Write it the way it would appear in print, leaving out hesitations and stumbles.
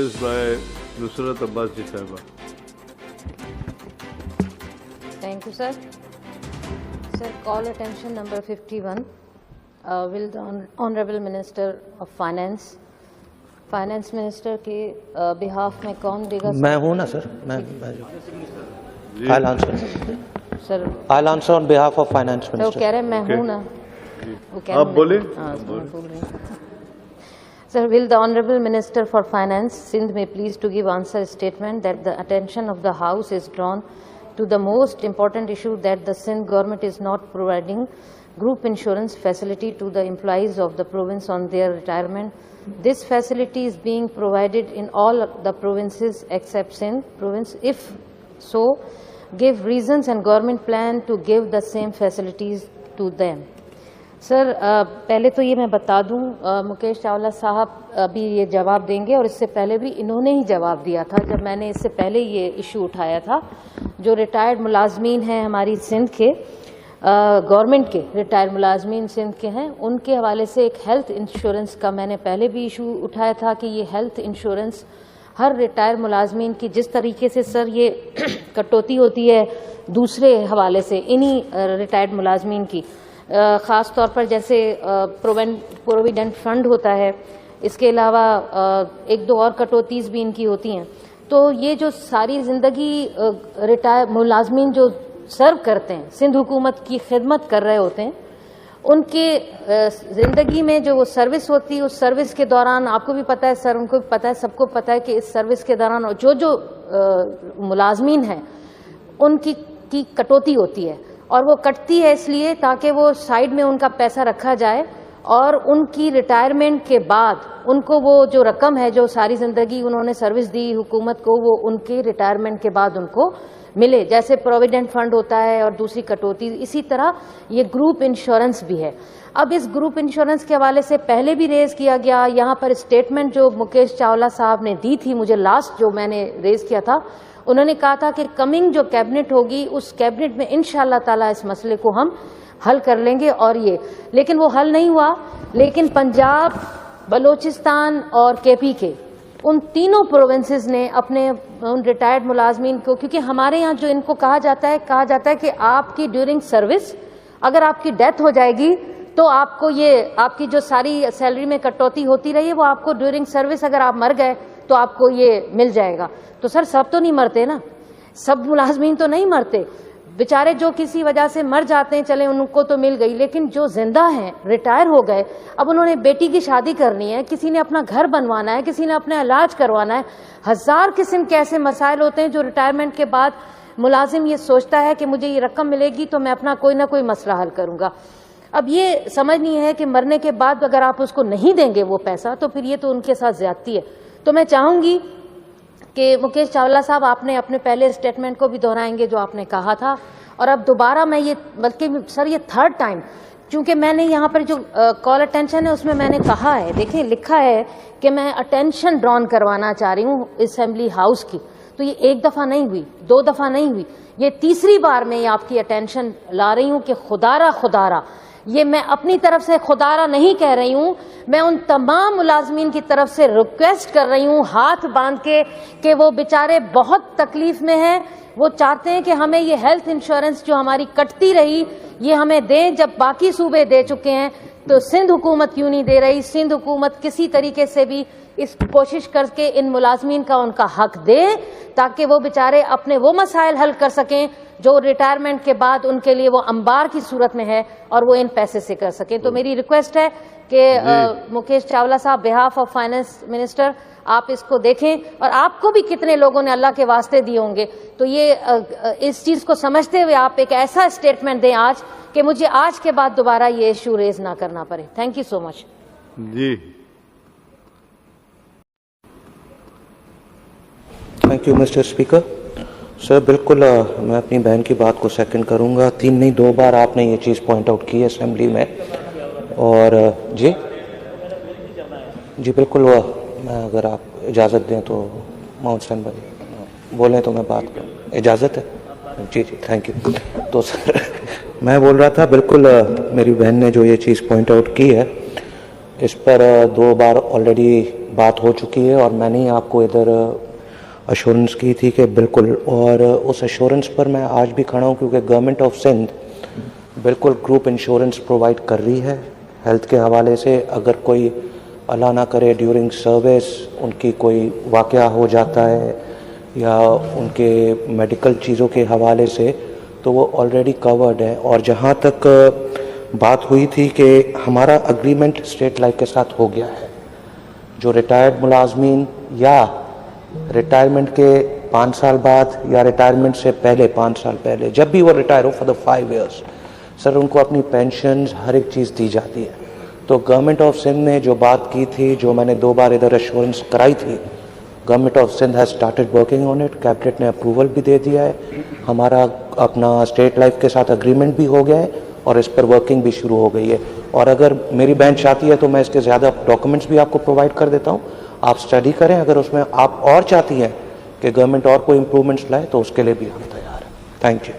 raised by Nusrat Abbasi Sahiba. Thank you, sir. Sir, call attention number 51. Will the Honorable Minister of Finance, Finance Minister के behalf में कौन देगा? मैं हूँ ना सर, मैं I'll answer. Sir I'll answer on behalf of Finance वो Minister. कह रहे हैं मैं हूँ ना, वो कह आप बोले? हाँ मैं बोल रही हूँ. Sir, will the Honorable Minister for Finance, Sindh, may please to give answer statement that the attention of the House is drawn to the most important issue that the Sindh government is not providing group insurance facility to the employees of the province on their retirement. This facility is being provided in all the provinces except Sindh province. If so, give reasons and government plan to give the same facilities to them. Sir पहले तो ये मैं बता दूं, मुकेश चावला साहब अभी ये जवाब देंगे और इससे पहले भी इन्होंने ही जवाब दिया था जब मैंने इससे पहले ये इशू उठाया था. जो रिटायर्ड मुलाजमीन हैं हमारी सिंध के, गवर्नमेंट के रिटायर्ड मुलाजमीन सिंध के हैं, उनके हवाले से एक हेल्थ इंश्योरेंस का मैंने पहले भी इशू उठाया था कि ये हेल्थ इंश्योरेंस हर रिटायर्ड मुलाजमीन की, जिस तरीके से सर ये कटौती होती है दूसरे हवाले से इन्हीं रिटायर्ड मुलाजमीन की, ख़ास तौर पर जैसे प्रोविडेंट फंड होता है, इसके अलावा एक दो और कटौतीज़ भी इनकी होती हैं. तो ये जो सारी ज़िंदगी रिटायर मुलाजमीन जो सर्व करते हैं, सिंध हुकूमत की खिदमत कर रहे होते हैं, उनके ज़िंदगी में जो वो सर्विस होती है, उस सर्विस के दौरान आपको भी पता है सर, उनको भी पता है, सबको पता है कि इस सर्विस के दौरान जो मुलाजमीन हैं उनकी कटौती होती है. और वो कटती है इसलिए ताकि वो साइड में उनका पैसा रखा जाए और उनकी रिटायरमेंट के बाद उनको वो जो रकम है जो सारी ज़िंदगी उन्होंने सर्विस दी हुकूमत को, वो उनके रिटायरमेंट के बाद उनको मिले. जैसे प्रोविडेंट फंड होता है और दूसरी कटौती, इसी तरह ये ग्रुप इंश्योरेंस भी है. अब इस ग्रुप इंश्योरेंस के हवाले से पहले भी रेज़ किया गया. यहाँ पर स्टेटमेंट जो मुकेश चावला साहब ने दी थी मुझे, लास्ट जो मैंने रेज़ किया था, उन्होंने कहा था कि कमिंग जो कैबिनेट होगी उस कैबिनेट में इंशाअल्लाह ताला इस मसले को हम हल कर लेंगे. और ये लेकिन वो हल नहीं हुआ. लेकिन पंजाब, बलूचिस्तान और केपी के उन तीनों प्रोविंसेस ने अपने उन रिटायर्ड मुलाजमीन को, क्योंकि हमारे यहाँ जो इनको कहा जाता है कि आपकी ड्यूरिंग सर्विस अगर आपकी डेथ हो जाएगी तो आपको ये आपकी जो सारी सैलरी में कटौती होती रही है वो आपको ड्यूरिंग सर्विस अगर आप मर गए तो आपको ये मिल जाएगा. तो सर सब तो नहीं मरते ना, सब मुलाजमीन तो नहीं मरते, बेचारे जो किसी वजह से मर जाते हैं चले उनको तो मिल गई. लेकिन जो जिंदा हैं, रिटायर हो गए, अब उन्होंने बेटी की शादी करनी है, किसी ने अपना घर बनवाना है, किसी ने अपना इलाज करवाना है, हजार किस्म के ऐसे मसाइल होते हैं जो रिटायरमेंट के बाद मुलाजिम ये सोचता है कि मुझे ये रकम मिलेगी तो मैं अपना कोई ना कोई मसला हल करूंगा. अब ये समझ नहीं है कि मरने के बाद अगर आप उसको नहीं देंगे वो पैसा तो फिर ये तो उनके साथ ज्यादती है. तो मैं चाहूंगी कि मुकेश चावला साहब आपने अपने पहले स्टेटमेंट को भी दोहराएंगे जो आपने कहा था, और अब दोबारा मैं ये, बल्कि सर ये थर्ड टाइम, क्योंकि मैंने यहाँ पर जो कॉल अटेंशन है उसमें मैंने कहा है, देखिए लिखा है कि मैं अटेंशन ड्रॉन करवाना चाह रही हूँ असेंबली हाउस की. तो ये एक दफ़ा नहीं हुई, दो दफ़ा नहीं हुई, ये तीसरी बार मैं आपकी अटेंशन ला रही हूँ कि खुदारा ये मैं अपनी तरफ से खुदारा नहीं कह रही हूँ, मैं उन तमाम मुलाजमीन की तरफ से रिक्वेस्ट कर रही हूँ हाथ बांध के कि वो बेचारे बहुत तकलीफ में हैं. वो चाहते हैं कि हमें ये हेल्थ इंश्योरेंस जो हमारी कटती रही ये हमें दें. जब बाकी सूबे दे चुके हैं तो सिंध हुकूमत क्यों नहीं दे रही? सिंध हुकूमत किसी तरीके से भी इस कोशिश करके इन मुलाजमीन का उनका हक दे ताकि वो बेचारे अपने वो मसाइल हल कर सकें जो रिटायरमेंट के बाद उनके लिए वो अंबार की सूरत में है और वो इन पैसे से कर सकें. तो मेरी रिक्वेस्ट है कि मुकेश चावला साहब, बिहाफ ऑफ फाइनेंस मिनिस्टर, आप इसको देखें. और आपको भी कितने लोगों ने अल्लाह के वास्ते दिए होंगे, तो ये इस चीज़ को समझते हुए आप एक ऐसा स्टेटमेंट दें आज कि मुझे आज के बाद दोबारा ये इशू रेज ना करना पड़े. Thank you so much. जी thank you mister speaker. Sir बिल्कुल मैं अपनी बहन की बात को सेकंड करूंगा. 3 नहीं 2 बार आपने ये चीज़ पॉइंट आउट की है असेंबली में. और जी बिल्कुल, मैं अगर आप इजाज़त दें तो मोहम्मद सैन भाई बोलें तो मैं बात करूँ, इजाज़त है? जी थैंक यू. तो सर मैं बोल रहा था, बिल्कुल मेरी बहन ने जो ये चीज़ पॉइंट आउट की है इस पर 2 बार ऑलरेडी बात हो चुकी है और मैंने ही आपको इधर अश्योरेंस की थी कि बिल्कुल, और उस अश्योरेंस पर मैं आज भी खड़ा हूँ क्योंकि गवर्नमेंट ऑफ सिंध बिल्कुल ग्रुप इंश्योरेंस प्रोवाइड कर रही है हेल्थ के हवाले से। अगर कोई अल्लाह ना करे ड्यूरिंग सर्विस उनकी कोई वाक़या हो जाता है या उनके मेडिकल चीज़ों के हवाले से, तो वो ऑलरेडी कवर्ड है। और जहाँ तक बात हुई थी कि हमारा अग्रीमेंट स्टेट लाइफ के साथ हो गया है, जो रिटायर्ड मुलाजमीन या रिटायरमेंट के 5 साल बाद या रिटायरमेंट से पहले 5 साल पहले, जब भी वो रिटायर हो फॉर द 5 years, सर उनको अपनी पेंशन हर एक चीज़ दी जाती है। तो गवर्नमेंट ऑफ सिंध ने जो बात की थी, जो मैंने 2 बार इधर एश्योरेंस कराई थी, government of Sindh has started working on it. Cabinet ने अप्रूवल भी दे दिया है, हमारा अपना स्टेट लाइफ के साथ अग्रीमेंट भी हो गया है और इस पर वर्किंग भी शुरू हो गई है। और अगर मेरी बेंच चाहती है तो मैं इसके ज़्यादा डॉक्यूमेंट्स भी आपको प्रोवाइड कर देता हूँ, आप स्टडी करें। अगर उसमें आप और चाहती हैं कि गवर्नमेंट और कोई इम्प्रूवमेंट्स लाए तो उसके लिए भी हम तैयार हैं। Thank you.